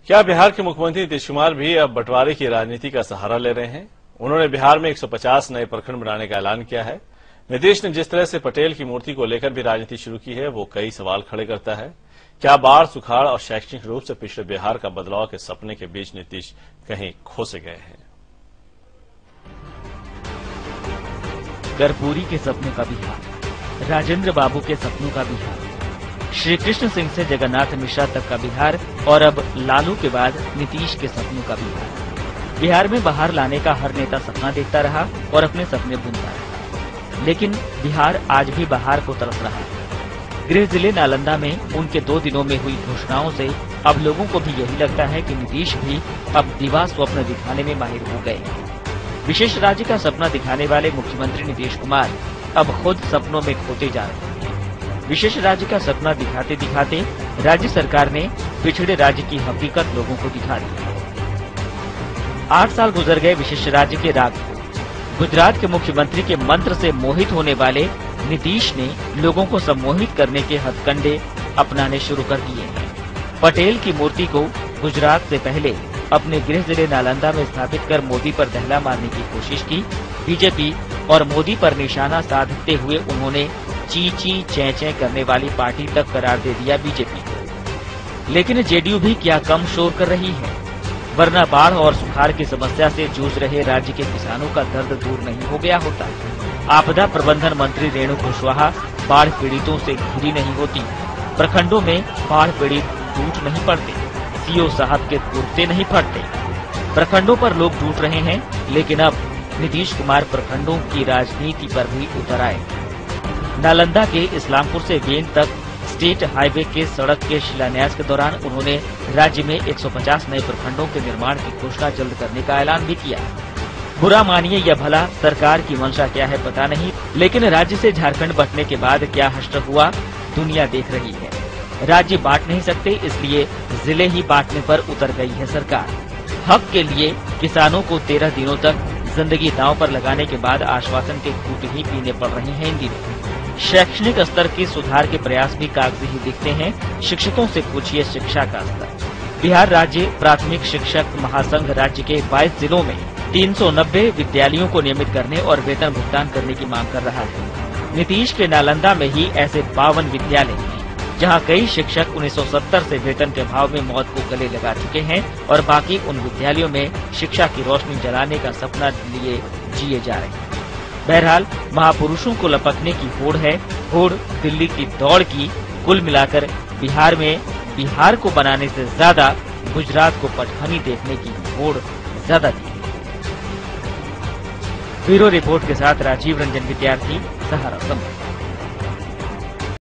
क्या बिहार के मुख्यमंत्री नीतीश कुमार भी अब बंटवारे की राजनीति का सहारा ले रहे हैं? उन्होंने बिहार में 150 नए प्रखंड बनाने का ऐलान किया है। नीतीश ने जिस तरह से पटेल की मूर्ति को लेकर भी राजनीति शुरू की है, वो कई सवाल खड़े करता है। क्या बाढ़, सुखाड़ और शैक्षणिक रूप से पिछड़े बिहार का बदलाव के सपने के बीच नीतीश कहीं खो से गए हैं? कर्पूरी के सपनों का बिहार, राजेंद्र बाबू के सपनों का बिहार, श्री कृष्ण सिंह से जगन्नाथ मिश्रा तक का बिहार और अब लालू के बाद नीतीश के सपनों का बिहार। बिहार में बाहर लाने का हर नेता सपना देखता रहा और अपने सपने बुनता रहा, लेकिन बिहार आज भी बाहर को तरस रहा है। गृह जिले नालंदा में उनके 2 दिनों में हुई घोषणाओं से अब लोगों को भी यही लगता है कि नीतीश भी अब दिवा स्वप्न दिखाने में माहिर हो गए। विशेष राज्य का सपना दिखाने वाले मुख्यमंत्री नीतीश कुमार अब खुद सपनों में खोते जा रहे हैं। विशेष राज्य का सपना दिखाते दिखाते राज्य सरकार ने पिछड़े राज्य की हकीकत लोगों को दिखा दी। 8 साल गुजर गए विशेष राज्य के राग को। गुजरात के मुख्यमंत्री के मंत्र से मोहित होने वाले नीतीश ने लोगों को सम्मोहित करने के हथकंडे अपनाने शुरू कर दिए हैं। पटेल की मूर्ति को गुजरात से पहले अपने गृह जिले नालंदा में स्थापित कर मोदी पर दहला मारने की कोशिश की। बीजेपी और मोदी पर निशाना साधते हुए उन्होंने ची ची चै चै करने वाली पार्टी तक करार दे दिया बीजेपी को। लेकिन जेडीयू भी क्या कम शोर कर रही है, वरना बाढ़ और सुखाड़ की समस्या से जूझ रहे राज्य के किसानों का दर्द दूर नहीं हो गया होता। आपदा प्रबंधन मंत्री रेणु कुशवाहा बाढ़ पीड़ितों से घिरी नहीं होती, प्रखंडों में बाढ़ पीड़ित टूट नहीं पड़ते, सीओ साहब के कुर्ते नहीं फटते। प्रखंडों पर लोग टूट रहे हैं, लेकिन अब नीतीश कुमार प्रखंडों की राजनीति पर भी उतर आए। नालंदा के इस्लामपुर से वेन तक स्टेट हाईवे के सड़क के शिलान्यास के दौरान उन्होंने राज्य में 150 नए प्रखंडों के निर्माण की घोषणा जल्द करने का ऐलान भी किया। बुरा मानिए या भला, सरकार की मंशा क्या है पता नहीं, लेकिन राज्य से झारखंड बंटने के बाद क्या हश्र हुआ दुनिया देख रही है। राज्य बांट नहीं सकते, इसलिए जिले ही बांटने पर उतर गई है सरकार। हक के लिए किसानों को 13 दिनों तक जिंदगी दांव पर लगाने के बाद आश्वासन के घूंट ही पीने पड़ रहे हैं इन दिनों। शैक्षणिक स्तर के सुधार के प्रयास भी कागजी ही दिखते हैं। शिक्षकों से पूछिए शिक्षा का स्तर। बिहार राज्य प्राथमिक शिक्षक महासंघ राज्य के 22 जिलों में 390 विद्यालयों को नियमित करने और वेतन भुगतान करने की मांग कर रहा है। नीतीश के नालंदा में ही ऐसे 52 विद्यालय हैं, जहां कई शिक्षक 1970 से वेतन के अभाव में मौत को गले लगा चुके हैं और बाकी उन विद्यालयों में शिक्षा की रोशनी जलाने का सपना लिए जिए जा रहे हैं। बहरहाल महापुरुषों को लपकने की होड़ है, होड़ दिल्ली की दौड़ की। कुल मिलाकर बिहार में बिहार को बनाने से ज्यादा गुजरात को पटखनी देखने की होड़ ज्यादा थी। ब्यूरो रिपोर्ट के साथ राजीव रंजन विद्यार्थी, सहारा संवाद।